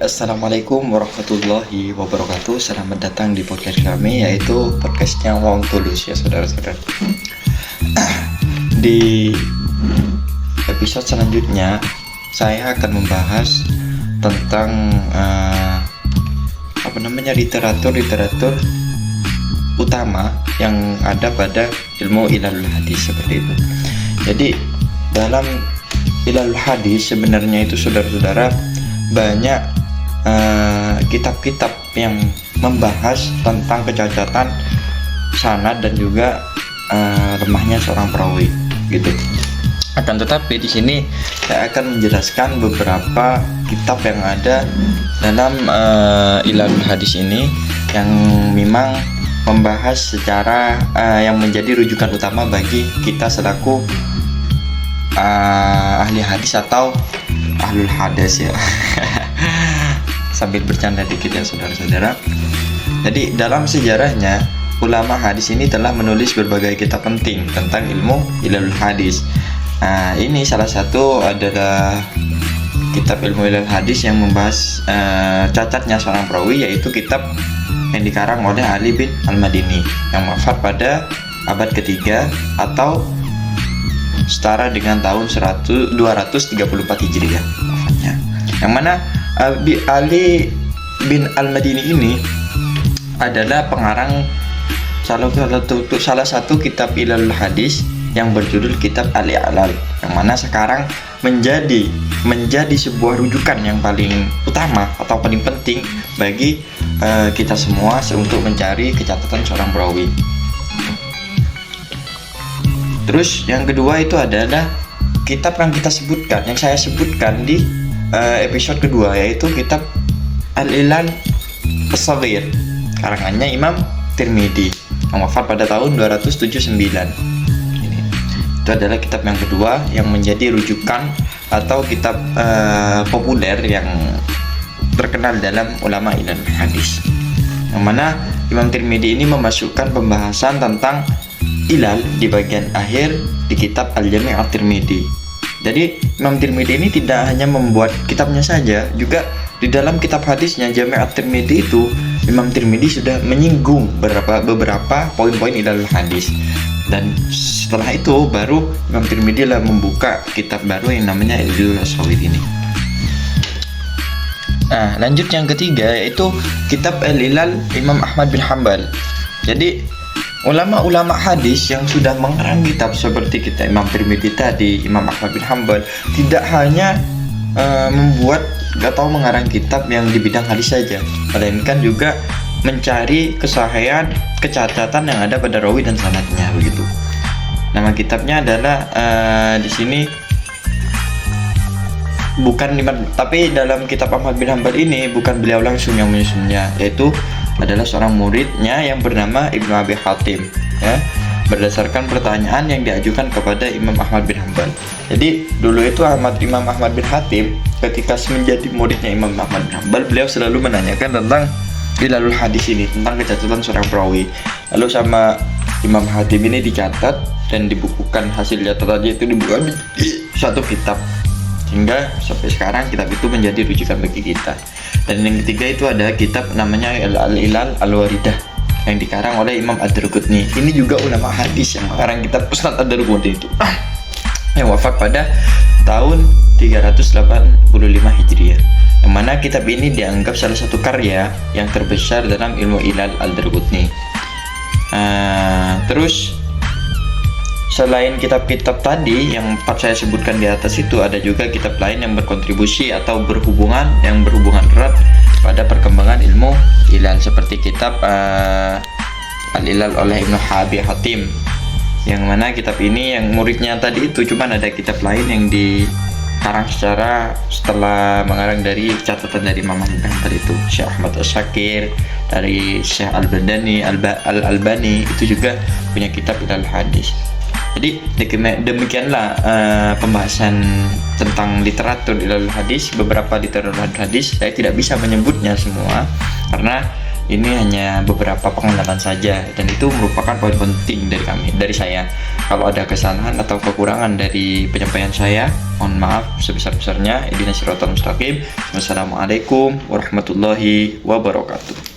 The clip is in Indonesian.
Assalamualaikum warahmatullahi wabarakatuh. Selamat datang di podcast kami, yaitu podcastnya Wong Tulus ya saudara-saudara. Di episode selanjutnya saya akan membahas tentang literatur utama yang ada pada ilmu ilalul hadis seperti itu. Jadi dalam ilalul hadis sebenarnya itu saudara-saudara banyak kitab-kitab yang membahas tentang kecacatan sanad dan juga lemahnya seorang perawi gitu. Akan tetapi di sini saya akan menjelaskan beberapa kitab yang ada dalam ilalul hadis ini yang memang membahas secara yang menjadi rujukan utama bagi kita selaku ahli hadis atau ahlul hadis ya. Sambil bercanda dikit ya saudara-saudara. Jadi dalam sejarahnya ulama hadis ini telah menulis berbagai kitab penting tentang ilmu ilalul hadis. Ini salah satu adalah kitab ilmu ilalul hadis yang membahas cacatnya seorang perawi, yaitu kitab yang dikarang oleh Ali bin Al-Madini yang wafat pada abad ketiga atau setara dengan tahun 234 Hijriah wafatnya. Yang mana Ali bin Al-Madini ini adalah pengarang salah satu kitab ilalul hadis yang berjudul kitab Al-I'lal, yang mana sekarang menjadi sebuah rujukan yang paling utama atau paling penting bagi kita semua untuk mencari kecacatan seorang perawi. Terus yang kedua itu adalah kitab yang saya sebutkan di episode kedua, yaitu kitab Al-Ilal As-Shaghir karangannya Imam Tirmidzi yang wafat pada tahun 279. Itu adalah kitab yang kedua yang menjadi rujukan atau kitab populer yang terkenal dalam ulama ilal hadis, yang mana Imam Tirmidzi ini memasukkan pembahasan tentang ilal di bagian akhir di kitab Al-Jami' At-Tirmidzi. Jadi Imam Tirmidzi ini tidak hanya membuat kitabnya saja, juga di dalam kitab hadisnya Jami' At-Tirmidzi itu Imam Tirmidzi sudah menyinggung beberapa poin-poin ilalul hadis. Dan setelah itu baru Imam Tirmidzi lah membuka kitab baru yang namanya Ilalul Shaghir ini. Lanjut yang ketiga yaitu kitab Al-Ilal Imam Ahmad bin Hanbal. Jadi ulama-ulama hadis yang sudah mengarang kitab seperti kita Imam Tirmidzi tadi, Imam Ahmad bin Hanbal, tidak hanya membuat atau mengarang kitab yang di bidang hadis saja, melainkan juga mencari kesahihan, kecacatan yang ada pada rawi dan sanadnya begitu. Nama kitabnya adalah di sini tapi dalam kitab Ahmad bin Hanbal ini bukan beliau langsung yang menyusunnya, yaitu adalah seorang muridnya yang bernama Ibnu Abi Hatim ya, berdasarkan pertanyaan yang diajukan kepada Imam Ahmad bin Hanbal. Jadi dulu itu Imam Ahmad bin Hatim ketika menjadi muridnya Imam Ahmad bin Hanbal, beliau selalu menanyakan tentang ilalul hadis ini, tentang kecacatan seorang perawi. Lalu sama Imam Hatim ini dicatat dan dibukukan, hasil catatannya itu dibukukan di satu kitab, hingga sampai sekarang kitab itu menjadi rujukan bagi kita. Dan yang ketiga itu ada kitab namanya Al-Ilal Al-Waridah yang dikarang oleh Imam Ad-Darqutni. Ini juga ulama hadis yang mengarang kitab Musnad Ad-Darqutni itu yang wafat pada tahun 385 Hijriah, yang mana kitab ini dianggap salah satu karya yang terbesar dalam ilmu Ilal Al-Darqutni. Terus selain kitab-kitab tadi yang empat saya sebutkan di atas itu, ada juga kitab lain yang berkontribusi atau berhubungan erat pada perkembangan ilmu ilal, seperti kitab Al-Ilal oleh Ibnu Abi Hatim, yang mana kitab ini yang muridnya tadi itu, cuman ada kitab lain yang dikarang setelah mengarang dari catatan dari Imam Ahmad bin Hanbal itu, Syekh Ahmad As-Shakir, dari Syekh Al-Albani itu juga punya kitab ilal hadis. Jadi demikianlah pembahasan tentang literatur ilalul hadis. Beberapa literatur hadis saya tidak bisa menyebutnya semua karena Ini hanya beberapa pengalaman saja, dan itu merupakan poin penting dari saya. Kalau ada kesalahan atau kekurangan dari penyampaian saya, mohon maaf sebesar-besarnya. Ihdinas siratal mustaqim. Wassalamualaikum warahmatullahi wabarakatuh.